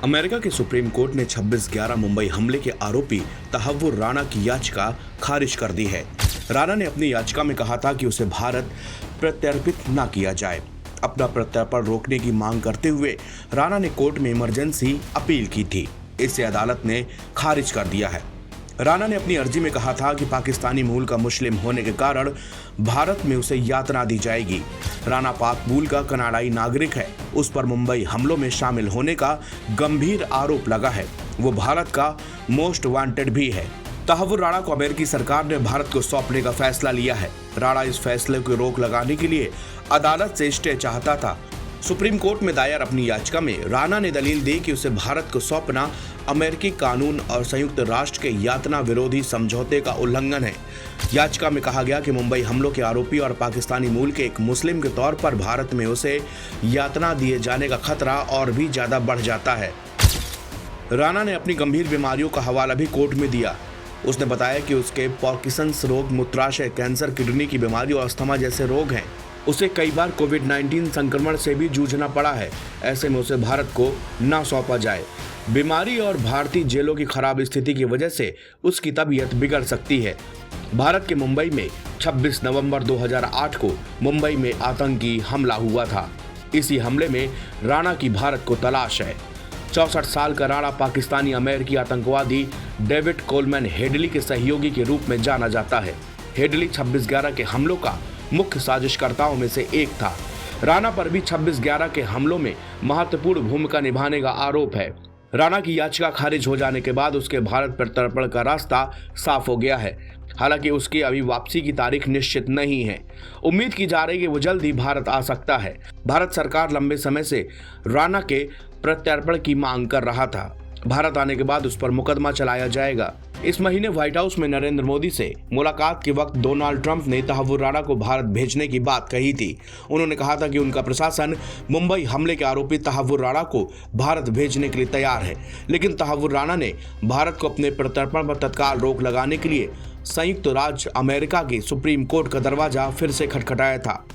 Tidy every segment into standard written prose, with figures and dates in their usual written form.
America की supreme court ने 26/11 मुंबई हमले के आरोपी तहव्वुर राणा की याचिका खारिज कर दी है। राणा ने अपनी याचिका में कहा था कि उसे भारत प्रत्यर्पित न किया जाए। अपना प्रत्यर्पण रोकने की मांग करते हुए राणा ने कोर्ट में इमरजेंसी अपील की थी। इसे अदालत ने खारिज कर दिया है। राणा ने अपनी अर्जी में कहा था कि पाकिस्तानी मूल का मुस्लिम होने के कारण भारत में उसे यातना दी जाएगी। राणा पाक मूल का कनाडाई नागरिक है। उस पर मुंबई हमलों में शामिल होने का गंभीर आरोप लगा है। वो भारत का मोस्ट वांटेड भी है। तहव्वुर राणा को अमेरिकी सरकार ने भारत को सौंपने का फैसला लिया है। राणा इस फैसले को रोक लगाने के लिए अदालत से स्टे चाहता था। सुप्रीम कोर्ट में दायर अपनी याचिका में राणा ने दलील दी कि उसे भारत को सौंपना अमेरिकी कानून और संयुक्त राष्ट्र के यातना विरोधी समझौते का उल्लंघन है। याचिका में कहा गया कि मुंबई हमलों के आरोपी और पाकिस्तानी मूल के एक मुस्लिम के तौर पर भारत में उसे यातना दिए जाने का खतरा और भी ज्यादा बढ़ जाता है। राणा ने अपनी गंभीर बीमारियों का हवाला भी कोर्ट में दिया। उसने बताया कि उसके पार्किंसंस रोग, मूत्राशय, कैंसर, किडनी की बीमारी और अस्थमा जैसे रोग हैं। उसे कई बार कोविड-19 संक्रमण से भी जूझना पड़ा है। ऐसे में उसे भारत को न सौंपा जाए। बीमारी और भारतीय जेलों की खराब स्थिति की वजह से उसकी तबीयत बिगड़ सकती है। भारत के मुंबई में 26 नवंबर 2008 को मुंबई में आतंकी हमला हुआ था। इसी हमले में राणा की भारत को तलाश है। 64 साल का राणा पाकिस्तानी अमेरिकी आतंकवादी डेविड कोलमैन हेडली के सहयोगी के रूप में जाना जाता है। हेडली 26/11 के हमलों का मुख्य साजिशकर्ताओं में से एक था। राणा पर भी 26/11 के हमलों में महत्वपूर्ण भूमिका निभाने का आरोप है। राणा की याचिका खारिज हो जाने के बाद उसके भारत प्रत्यर्पण का रास्ता साफ हो गया है। हालांकि उसकी अभी वापसी की तारीख निश्चित नहीं है। उम्मीद की जा रही है कि वो जल्द ही भारत आ सकता है। भारत सरकार लंबे समय से राणा के प्रत्यर्पण की मांग कर रहा था। भारत आने के बाद उस पर मुकदमा चलाया जाएगा। इस महीने व्हाइट हाउस में नरेंद्र मोदी से मुलाकात के वक्त डोनाल्ड ट्रंप ने तहव्वुर राणा को भारत भेजने की बात कही थी। उन्होंने कहा था कि उनका प्रशासन मुंबई हमले के आरोपी तहव्वुर राणा को भारत भेजने के लिए तैयार है। लेकिन तहव्वुर राणा ने भारत को अपने प्रत्यर्पण पर तत्काल रोक लगाने के लिए संयुक्त राज्य अमेरिका की सुप्रीम कोर्ट का दरवाजा फिर से खटखटाया था।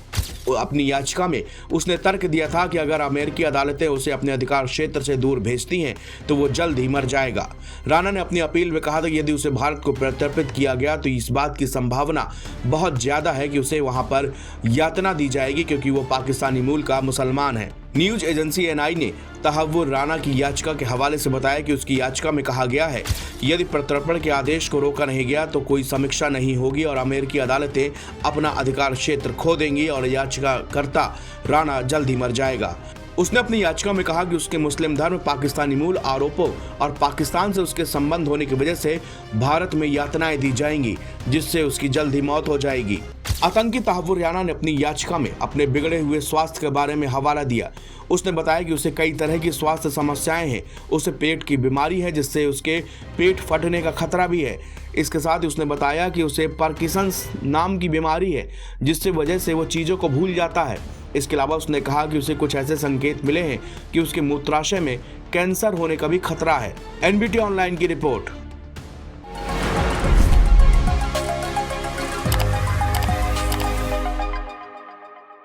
अपनी याचिका में उसने तर्क दिया था कि अगर अमेरिकी अदालतें उसे अपने अधिकार क्षेत्र से दूर भेजती हैं तो वो जल्द ही मर जाएगा। राणा ने अपनी अपील में कहा था कि यदि उसे भारत को प्रत्यर्पित किया गया तो इस बात की संभावना बहुत ज्यादा है कि उसे वहां पर यातना दी जाएगी, क्योंकि वो पाकिस्तानी मूल का मुसलमान है। न्यूज एजेंसी एनआई ने तहव्वुर राणा की याचिका के हवाले से बताया कि उसकी याचिका में कहा गया है कि यदि प्रत्यर्पण के आदेश को रोका नहीं गया तो कोई समीक्षा नहीं होगी और अमेरिकी अदालतें अपना अधिकार क्षेत्र खो देंगी और याचिकाकर्ता राणा जल्द ही मर जाएगा। उसने अपनी याचिका में कहा कि उसके मुस्लिम धर्म, पाकिस्तानी मूल, आरोपों और पाकिस्तान से उसके संबंध होने की वजह से भारत में यातनाएं दी जाएंगी, जिससे उसकी जल्द ही मौत हो जाएगी। आतंकी तहव्वुर राणा ने अपनी याचिका में अपने बिगड़े हुए स्वास्थ्य के बारे में हवाला दिया। उसने बताया कि उसे कई तरह की स्वास्थ्य समस्याएं हैं। उसे पेट की बीमारी है, जिससे उसके पेट फटने का खतरा भी है। इसके साथ ही उसने बताया कि उसे पार्किंसंस नाम की बीमारी है, जिससे वजह से वो चीज़ों को भूल जाता है। इसके अलावा उसने कहा कि उसे कुछ ऐसे संकेत मिले हैं कि उसके मूत्राशय में कैंसर होने का भी खतरा है। एनबीटी ऑनलाइन की रिपोर्ट।